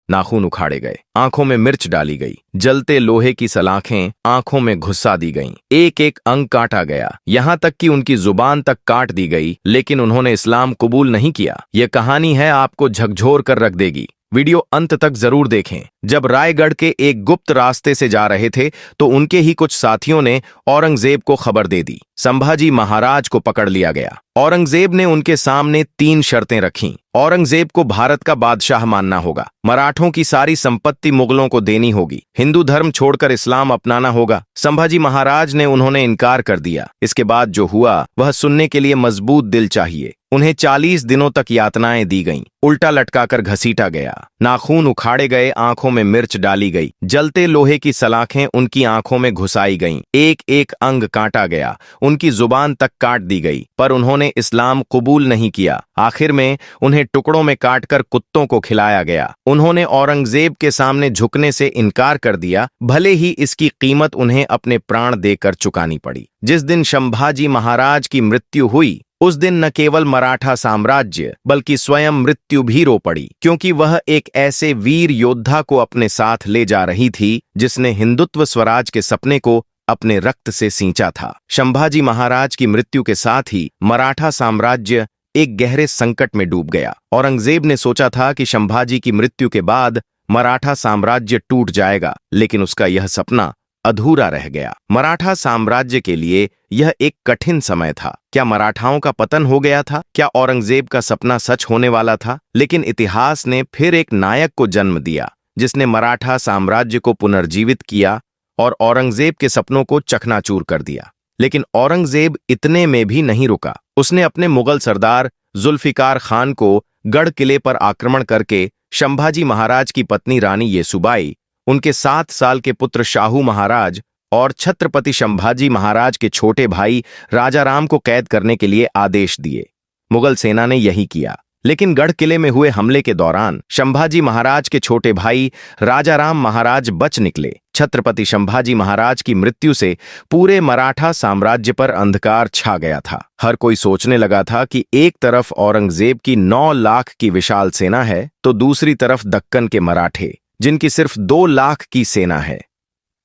नाखून उखाड़े गए, आंखों में मिर्च डाली गई, जलते लोहे की सलाखें आंखों में घुसा दी गईं, एक एक अंग काटा गया, यहाँ तक कि उनकी जुबान तक काट दी गई, लेकिन उन्होंने इस्लाम कबूल नहीं किया। यह कहानी है आपको झकझोर कर रख देगी। वीडियो अंत तक जरूर देखें। जब रायगढ़ के एक गुप्त रास्ते से जा रहे थे तो उनके ही कुछ साथियों ने औरंगजेब को खबर दे दी। संभाजी महाराज को पकड़ लिया गया। औरंगजेब ने उनके सामने 3 शर्तें रखीं। औरंगजेब को भारत का बादशाह मानना होगा, मराठों की सारी संपत्ति मुगलों को देनी होगी, हिंदू धर्म छोड़कर इस्लाम अपनाना होगा। संभाजी महाराज ने उन्होंने इनकार कर दिया। इसके बाद जो हुआ वह सुनने के लिए मजबूत दिल चाहिए। उन्हें 40 दिनों तक यातनाएं दी गईं, उल्टा लटकाकर घसीटा गया, नाखून उखाड़े गए, आंखों में मिर्च डाली गई, जलते लोहे की सलाखें उनकी आंखों में घुसाई गईं, एक एक अंग काटा गया, उनकी जुबान तक काट दी गई, पर उन्होंने इस्लाम कबूल नहीं किया। आखिर में उन्हें टुकड़ों में काटकर कुत्तों को खिलाया गया। उन्होंने औरंगजेब के सामने झुकने से इनकार कर दिया, भले ही इसकी कीमत उन्हें अपने प्राण देकर चुकानी पड़ी। जिस दिन संभाजी महाराज की मृत्यु हुई उस दिन न केवल मराठा साम्राज्य बल्कि स्वयं मृत्यु भी रो पड़ी, क्योंकि वह एक ऐसे वीर योद्धा को अपने साथ ले जा रही थी जिसने हिंदुत्व स्वराज के सपने को अपने रक्त से सींचा था। संभाजी महाराज की मृत्यु के साथ ही मराठा साम्राज्य एक गहरे संकट में डूब गया। औरंगजेब ने सोचा था कि संभाजी की मृत्यु के बाद मराठा साम्राज्य टूट जाएगा, लेकिन उसका यह सपना अधूरा रह गया। मराठा साम्राज्य के लिए यह एक कठिन समय था। क्या मराठाओं का पतन हो गया था? क्या औरंगजेब का सपना सच होने वाला था? लेकिन इतिहास ने फिर एक नायक को जन्म दिया जिसने मराठा साम्राज्य को पुनर्जीवित किया और औरंगजेब के सपनों को चकनाचूर कर दिया। लेकिन औरंगजेब इतने में भी नहीं रुका। उसने अपने मुगल सरदार जुल्फिकार खान को गढ़ किले पर आक्रमण करके संभाजी महाराज की पत्नी रानी येसुबाई, उनके 7 साल के पुत्र शाहू महाराज और छत्रपति संभाजी महाराज के छोटे भाई राजाराम को कैद करने के लिए आदेश दिए। मुगल सेना ने यही किया, लेकिन गढ़ किले में हुए हमले के दौरान संभाजी महाराज के छोटे भाई राजाराम महाराज बच निकले। छत्रपति संभाजी महाराज की मृत्यु से पूरे मराठा साम्राज्य पर अंधकार छा गया था। हर कोई सोचने लगा था कि एक तरफ औरंगजेब की 9 लाख की विशाल सेना है तो दूसरी तरफ दक्कन के मराठे जिनकी सिर्फ 2 लाख की सेना है।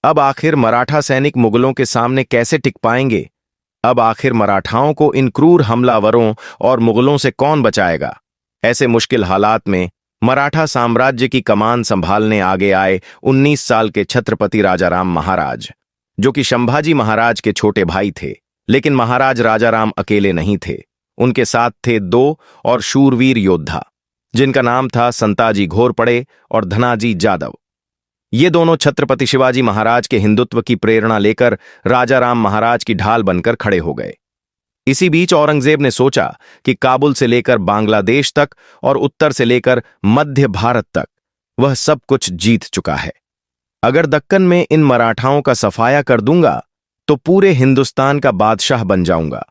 अब आखिर मराठा सैनिक मुगलों के सामने कैसे टिक पाएंगे? अब आखिर मराठाओं को इन क्रूर हमलावरों और मुगलों से कौन बचाएगा? ऐसे मुश्किल हालात में मराठा साम्राज्य की कमान संभालने आगे आए 19 साल के छत्रपति राजाराम महाराज, जो कि संभाजी महाराज के छोटे भाई थे। लेकिन महाराज राजाराम अकेले नहीं थे। उनके साथ थे 2 और शूरवीर योद्धा जिनका नाम था संताजी घोरपड़े और धनाजी जादव। ये दोनों छत्रपति शिवाजी महाराज के हिंदुत्व की प्रेरणा लेकर राजाराम महाराज की ढाल बनकर खड़े हो गए। इसी बीच औरंगजेब ने सोचा कि काबुल से लेकर बांग्लादेश तक और उत्तर से लेकर मध्य भारत तक वह सब कुछ जीत चुका है। अगर दक्कन में इन मराठाओं का सफाया कर दूंगा तो पूरे हिंदुस्तान का बादशाह बन जाऊंगा।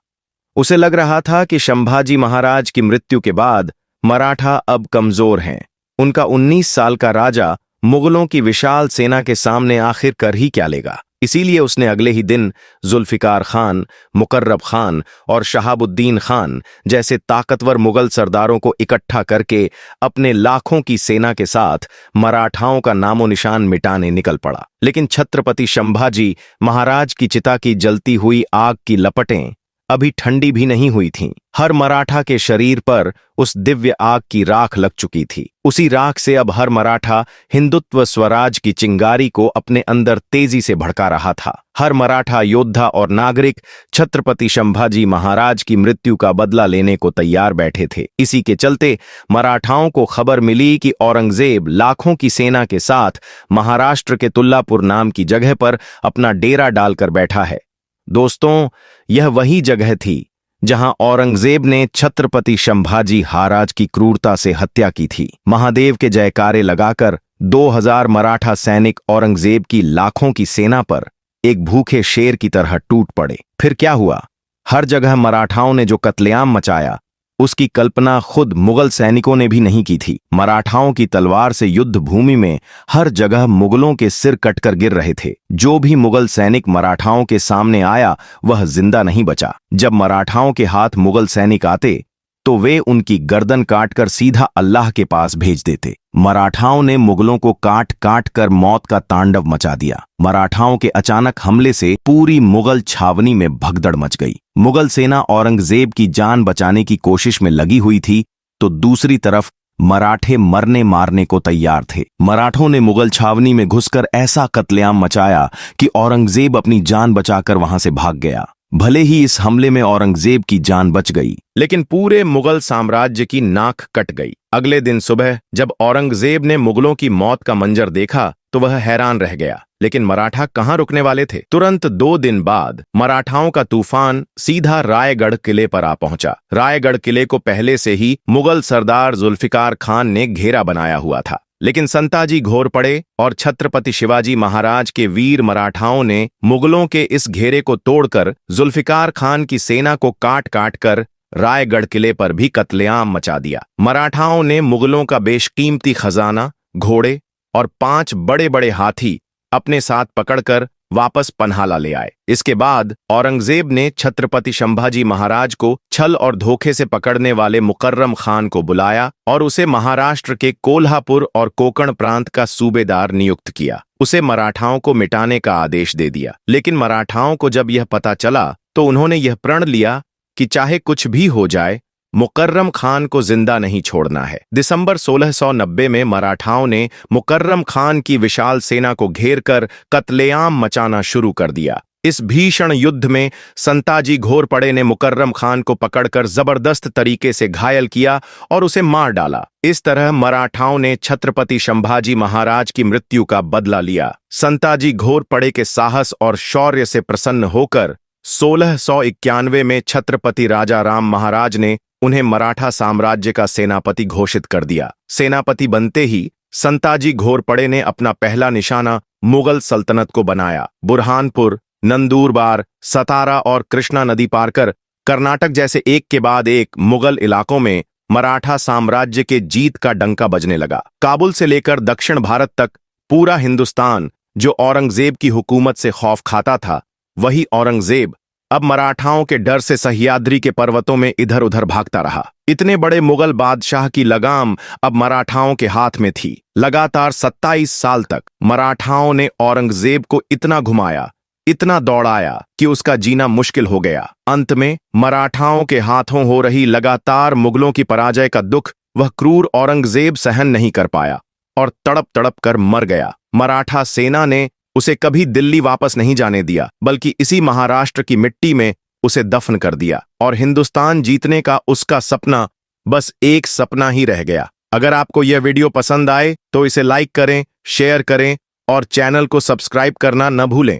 उसे लग रहा था कि संभाजी महाराज की मृत्यु के बाद मराठा अब कमजोर हैं। उनका 19 साल का राजा मुगलों की विशाल सेना के सामने आखिर कर ही क्या लेगा। इसीलिए उसने अगले ही दिन जुल्फिकार खान, मुकर्रब खान और शहाबुद्दीन खान जैसे ताकतवर मुगल सरदारों को इकट्ठा करके अपने लाखों की सेना के साथ मराठाओं का नामो निशान मिटाने निकल पड़ा। लेकिन छत्रपति संभाजी महाराज की चिता की जलती हुई आग की लपटें अभी ठंडी भी नहीं हुई थीं। हर मराठा के शरीर पर उस दिव्य आग की राख लग चुकी थी। उसी राख से अब हर मराठा हिंदुत्व स्वराज की चिंगारी को अपने अंदर तेजी से भड़का रहा था। हर मराठा योद्धा और नागरिक छत्रपति संभाजी महाराज की मृत्यु का बदला लेने को तैयार बैठे थे। इसी के चलते मराठाओं को खबर मिली कि औरंगजेब लाखों की सेना के साथ महाराष्ट्र के तुल्लापुर नाम की जगह पर अपना डेरा डालकर बैठा है। दोस्तों, यह वही जगह थी जहां औरंगजेब ने छत्रपति संभाजी महाराज की क्रूरता से हत्या की थी। महादेव के जयकारे लगाकर 2000 मराठा सैनिक औरंगजेब की लाखों की सेना पर एक भूखे शेर की तरह टूट पड़े। फिर क्या हुआ? हर जगह मराठाओं ने जो कत्लेआम मचाया उसकी कल्पना खुद मुगल सैनिकों ने भी नहीं की थी। मराठाओं की तलवार से युद्ध भूमि में हर जगह मुगलों के सिर कटकर गिर रहे थे। जो भी मुगल सैनिक मराठाओं के सामने आया वह जिंदा नहीं बचा। जब मराठाओं के हाथ मुगल सैनिक आते तो वे उनकी गर्दन काटकर सीधा अल्लाह के पास भेज देते। मराठाओं ने मुगलों को काट काट कर मौत का तांडव मचा दिया। मराठाओं के अचानक हमले से पूरी मुगल छावनी में भगदड़ मच गई। मुगल सेना औरंगजेब की जान बचाने की कोशिश में लगी हुई थी, तो दूसरी तरफ मराठे मरने मारने को तैयार थे। मराठों ने मुगल छावनी में घुसकर ऐसा कत्लेआम मचाया कि औरंगजेब अपनी जान बचाकर वहां से भाग गया। भले ही इस हमले में औरंगजेब की जान बच गई, लेकिन पूरे मुगल साम्राज्य की नाक कट गई। अगले दिन सुबह जब औरंगजेब ने मुगलों की मौत का मंजर देखा तो वह हैरान रह गया। लेकिन मराठा कहां रुकने वाले थे। तुरंत 2 दिन बाद मराठाओं का तूफान सीधा रायगढ़ किले पर आ पहुंचा। रायगढ़ किले को पहले से ही मुगल सरदार जुल्फिकार खान ने घेरा बनाया हुआ था, लेकिन संताजी घोरपड़े और छत्रपति शिवाजी महाराज के वीर मराठाओं ने मुगलों के इस घेरे को तोड़कर जुल्फिकार खान की सेना को काट काट कर रायगढ़ किले पर भी कत्लेआम मचा दिया। मराठाओं ने मुगलों का बेशकीमती खजाना, घोड़े और 5 बड़े बड़े हाथी अपने साथ पकड़कर वापस पन्हाला ले आए। इसके बाद औरंगजेब ने छत्रपति संभाजी महाराज को छल और धोखे से पकड़ने वाले मुकर्रम खान को बुलाया और उसे महाराष्ट्र के कोल्हापुर और कोकण प्रांत का सूबेदार नियुक्त किया। उसे मराठाओं को मिटाने का आदेश दे दिया। लेकिन मराठाओं को जब यह पता चला तो उन्होंने यह प्रण लिया कि चाहे कुछ भी हो जाए, मुकर्रम खान को जिंदा नहीं छोड़ना है। दिसंबर 1690 में मराठाओं ने मुकर्रम खान की विशाल सेना को घेरकर कत्लेआम मचाना शुरू कर दिया। इस भीषण युद्ध में संताजी घोरपड़े ने मुकर्रम खान को पकड़कर जबरदस्त तरीके से घायल किया और उसे मार डाला। इस तरह मराठाओं ने छत्रपति संभाजी महाराज की मृत्यु का बदला लिया। संताजी घोरपड़े के साहस और शौर्य से प्रसन्न होकर 1691 में छत्रपति राजा राम महाराज ने उन्हें मराठा साम्राज्य का सेनापति घोषित कर दिया। सेनापति बनते ही संताजी घोरपड़े ने अपना पहला निशाना मुगल सल्तनत को बनाया। बुरहानपुर, नंदुरबार, सतारा और कृष्णा नदी पार कर कर्नाटक जैसे एक के बाद एक मुगल इलाकों में मराठा साम्राज्य के जीत का डंका बजने लगा। काबुल से लेकर दक्षिण भारत तक पूरा हिंदुस्तान जो औरंगजेब की हुकूमत से खौफ खाता था, वही औरंगजेब अब मराठाओं के डर से सह्याद्री के पर्वतों में इधर उधर भागता रहा। इतने बड़े मुगल बादशाह की लगाम अब मराठाओं के हाथ में थी। लगातार 27 साल तक मराठाओं ने औरंगजेब को इतना घुमाया, इतना दौड़ाया कि उसका जीना मुश्किल हो गया। अंत में मराठाओं के हाथों हो रही लगातार मुगलों की पराजय का दुख वह क्रूर औरंगजेब सहन नहीं कर पाया और तड़प तड़प कर मर गया। मराठा सेना ने उसे कभी दिल्ली वापस नहीं जाने दिया, बल्कि इसी महाराष्ट्र की मिट्टी में उसे दफन कर दिया और हिंदुस्तान जीतने का उसका सपना बस एक सपना ही रह गया। अगर आपको यह वीडियो पसंद आए तो इसे लाइक करें, शेयर करें और चैनल को सब्सक्राइब करना न भूलें।